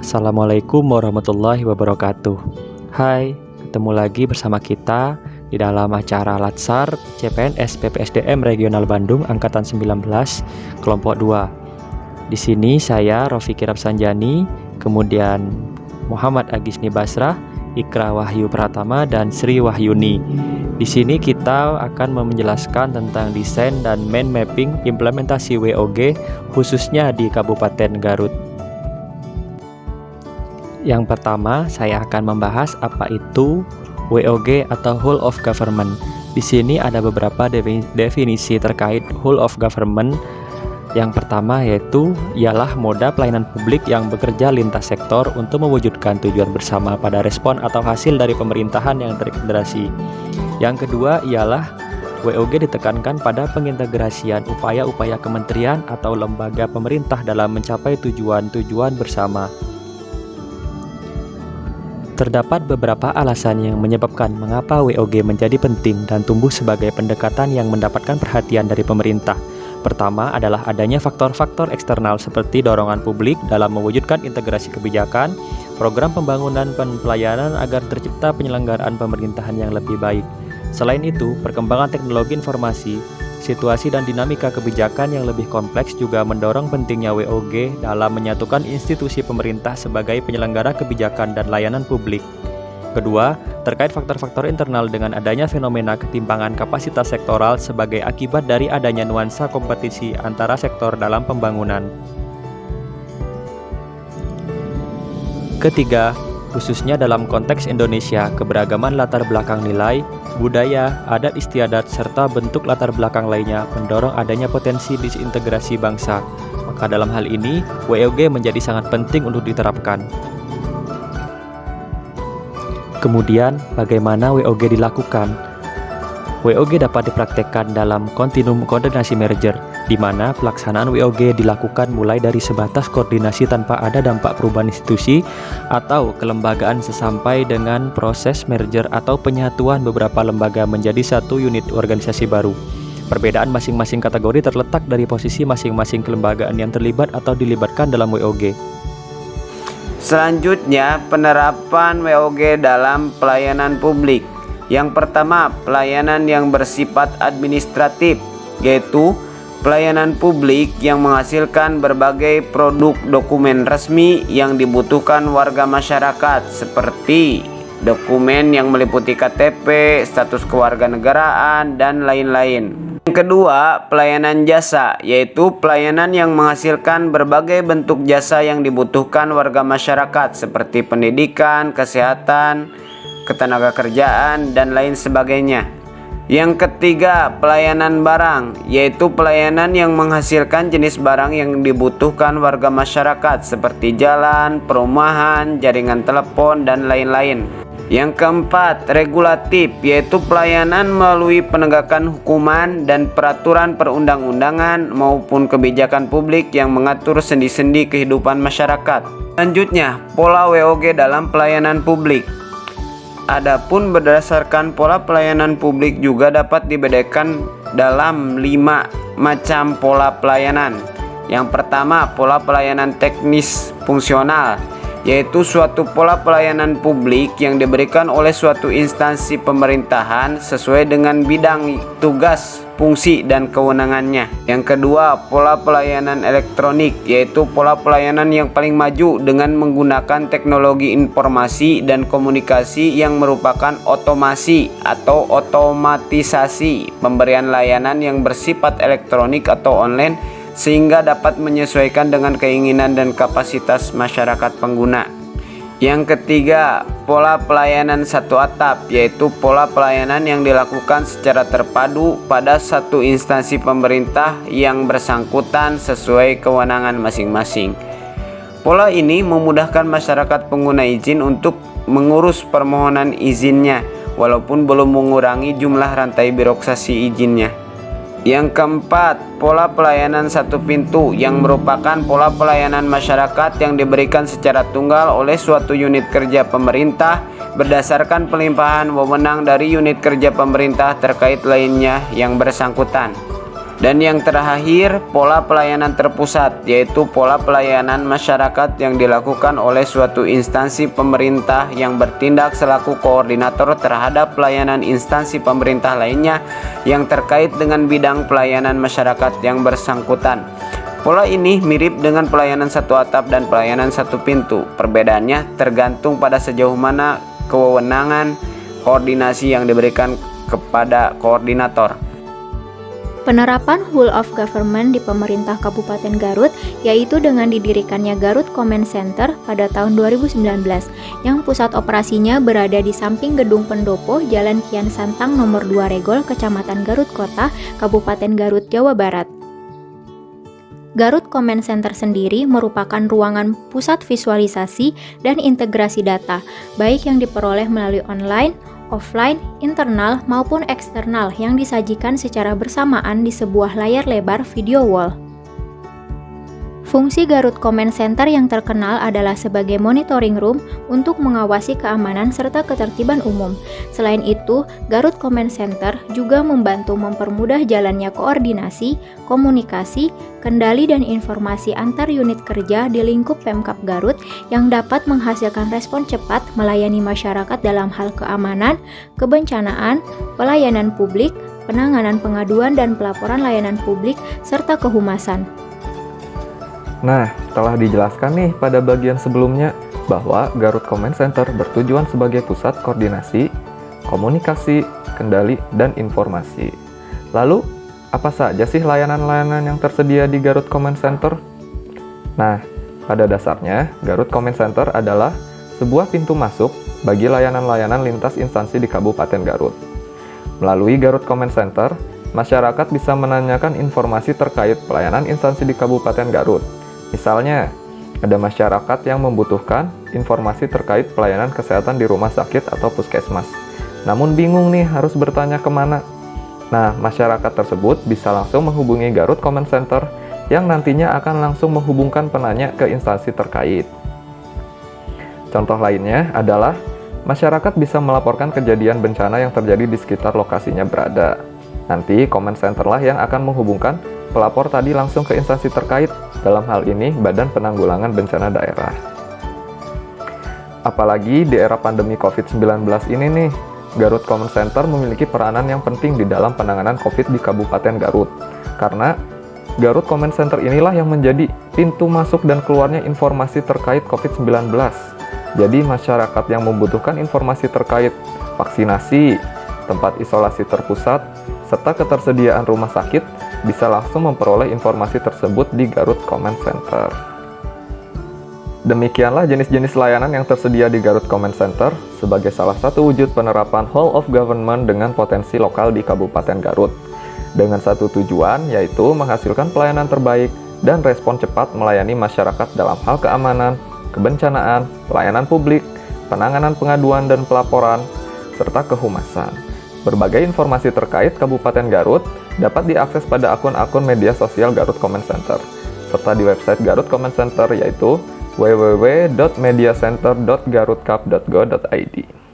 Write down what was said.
Assalamualaikum warahmatullahi wabarakatuh. Hai, ketemu lagi bersama kita di dalam acara Latsar CPNS PPSDM Regional Bandung Angkatan 19 Kelompok 2. Di sini saya Rofiq Rapsanjani, kemudian Muhammad Agisni Basrah, Ikra Wahyu Pratama, dan Sri Wahyuni. Di sini kita akan menjelaskan tentang desain dan mind mapping implementasi WOG khususnya di Kabupaten Garut. Yang pertama, saya akan membahas apa itu WOG atau Whole of Government. Di sini ada beberapa definisi terkait Whole of Government. Yang pertama ialah moda pelayanan publik yang bekerja lintas sektor untuk mewujudkan tujuan bersama pada respon atau hasil dari pemerintahan yang terintegrasi. Yang kedua ialah WOG ditekankan pada pengintegrasian upaya-upaya kementerian atau lembaga pemerintah dalam mencapai tujuan-tujuan bersama. Terdapat beberapa alasan yang menyebabkan mengapa WOG menjadi penting dan tumbuh sebagai pendekatan yang mendapatkan perhatian dari pemerintah. Pertama adalah adanya faktor-faktor eksternal seperti dorongan publik dalam mewujudkan integrasi kebijakan, program pembangunan dan pelayanan agar tercipta penyelenggaraan pemerintahan yang lebih baik. Selain itu, perkembangan teknologi informasi, situasi dan dinamika kebijakan yang lebih kompleks juga mendorong pentingnya WOG dalam menyatukan institusi pemerintah sebagai penyelenggara kebijakan dan layanan publik. Kedua, terkait faktor-faktor internal dengan adanya fenomena ketimpangan kapasitas sektoral sebagai akibat dari adanya nuansa kompetisi antara sektor dalam pembangunan. Ketiga, khususnya dalam konteks Indonesia, keberagaman latar belakang nilai, budaya, adat istiadat, serta bentuk latar belakang lainnya mendorong adanya potensi disintegrasi bangsa. Maka dalam hal ini, WOG menjadi sangat penting untuk diterapkan. Kemudian, bagaimana WOG dilakukan? WOG dapat dipraktekkan dalam kontinum koordinasi merger, di mana pelaksanaan WOG dilakukan mulai dari sebatas koordinasi tanpa ada dampak perubahan institusi atau kelembagaan sesampai dengan proses merger atau penyatuan beberapa lembaga menjadi satu unit organisasi baru. Perbedaan masing-masing kategori terletak dari posisi masing-masing kelembagaan yang terlibat atau dilibatkan dalam WOG. Selanjutnya, penerapan WOG dalam pelayanan publik. Yang pertama, pelayanan yang bersifat administratif, yaitu pelayanan publik yang menghasilkan berbagai produk dokumen resmi yang dibutuhkan warga masyarakat seperti dokumen yang meliputi KTP, status kewarganegaraan, dan lain-lain. Yang kedua, pelayanan jasa, yaitu pelayanan yang menghasilkan berbagai bentuk jasa yang dibutuhkan warga masyarakat seperti pendidikan, kesehatan, ketenagakerjaan, dan lain sebagainya. Yang ketiga, pelayanan barang, yaitu pelayanan yang menghasilkan jenis barang yang dibutuhkan warga masyarakat seperti jalan, perumahan, jaringan telepon, dan lain-lain. Yang keempat, regulatif, yaitu pelayanan melalui penegakan hukuman dan peraturan perundang-undangan maupun kebijakan publik yang mengatur sendi-sendi kehidupan masyarakat. Selanjutnya, pola WOG dalam pelayanan publik. Adapun berdasarkan pola pelayanan publik juga dapat dibedakan dalam 5 macam pola pelayanan. Yang pertama, pola pelayanan teknis fungsional, yaitu suatu pola pelayanan publik yang diberikan oleh suatu instansi pemerintahan sesuai dengan bidang tugas, fungsi, dan kewenangannya. Yang kedua, pola pelayanan elektronik, yaitu pola pelayanan yang paling maju dengan menggunakan teknologi informasi dan komunikasi yang merupakan otomasi atau otomatisasi pemberian layanan yang bersifat elektronik atau online sehingga dapat menyesuaikan dengan keinginan dan kapasitas masyarakat pengguna. Yang ketiga, pola pelayanan satu atap, yaitu pola pelayanan yang dilakukan secara terpadu pada satu instansi pemerintah yang bersangkutan sesuai kewenangan masing-masing. Pola ini memudahkan masyarakat pengguna izin untuk mengurus permohonan izinnya, walaupun belum mengurangi jumlah rantai birokrasi izinnya. Yang keempat, pola pelayanan satu pintu yang merupakan pola pelayanan masyarakat yang diberikan secara tunggal oleh suatu unit kerja pemerintah berdasarkan pelimpahan wewenang dari unit kerja pemerintah terkait lainnya yang bersangkutan. Dan yang terakhir, pola pelayanan terpusat, yaitu pola pelayanan masyarakat yang dilakukan oleh suatu instansi pemerintah yang bertindak selaku koordinator terhadap pelayanan instansi pemerintah lainnya yang terkait dengan bidang pelayanan masyarakat yang bersangkutan. Pola ini mirip dengan pelayanan satu atap dan pelayanan satu pintu. Perbedaannya tergantung pada sejauh mana kewenangan koordinasi yang diberikan kepada koordinator. Penerapan whole of government di pemerintah Kabupaten Garut yaitu dengan didirikannya Garut Command Center pada tahun 2019 yang pusat operasinya berada di samping Gedung Pendopo, Jalan Kian Santang nomor 2 Regol, Kecamatan Garut Kota, Kabupaten Garut, Jawa Barat. Garut Command Center sendiri merupakan ruangan pusat visualisasi dan integrasi data, baik yang diperoleh melalui online, offline, internal maupun eksternal yang disajikan secara bersamaan di sebuah layar lebar video wall. Fungsi Garut Command Center yang terkenal adalah sebagai monitoring room untuk mengawasi keamanan serta ketertiban umum. Selain itu, Garut Command Center juga membantu mempermudah jalannya koordinasi, komunikasi, kendali dan informasi antar unit kerja di lingkup Pemkab Garut yang dapat menghasilkan respon cepat melayani masyarakat dalam hal keamanan, kebencanaan, pelayanan publik, penanganan pengaduan dan pelaporan layanan publik, serta kehumasan. Nah, telah dijelaskan nih pada bagian sebelumnya bahwa Garut Command Center bertujuan sebagai pusat koordinasi, komunikasi, kendali, dan informasi. Lalu, apa saja sih layanan-layanan yang tersedia di Garut Command Center? Nah, pada dasarnya, Garut Command Center adalah sebuah pintu masuk bagi layanan-layanan lintas instansi di Kabupaten Garut. Melalui Garut Command Center, masyarakat bisa menanyakan informasi terkait pelayanan instansi di Kabupaten Garut. Misalnya, ada masyarakat yang membutuhkan informasi terkait pelayanan kesehatan di rumah sakit atau puskesmas. Namun bingung nih harus bertanya kemana. Nah, masyarakat tersebut bisa langsung menghubungi Garut Command Center yang nantinya akan langsung menghubungkan penanya ke instansi terkait. Contoh lainnya adalah masyarakat bisa melaporkan kejadian bencana yang terjadi di sekitar lokasinya berada. Nanti Command Center lah yang akan menghubungkan pelapor tadi langsung ke instansi terkait, dalam hal ini Badan Penanggulangan Bencana Daerah. Apalagi di era pandemi COVID-19 ini nih, Garut Command Center memiliki peranan yang penting di dalam penanganan COVID di Kabupaten Garut. Karena Garut Command Center inilah yang menjadi pintu masuk dan keluarnya informasi terkait COVID-19. Jadi masyarakat yang membutuhkan informasi terkait vaksinasi, tempat isolasi terpusat, serta ketersediaan rumah sakit bisa langsung memperoleh informasi tersebut di Garut Command Center. Demikianlah jenis-jenis layanan yang tersedia di Garut Command Center sebagai salah satu wujud penerapan whole of government dengan potensi lokal di Kabupaten Garut. Dengan satu tujuan, yaitu menghasilkan pelayanan terbaik dan respon cepat melayani masyarakat dalam hal keamanan, kebencanaan, pelayanan publik, penanganan pengaduan dan pelaporan, serta kehumasan. Berbagai informasi terkait Kabupaten Garut dapat diakses pada akun-akun media sosial Garut Command Center, serta di website Garut Command Center yaitu www.mediacenter.garutcap.go.id.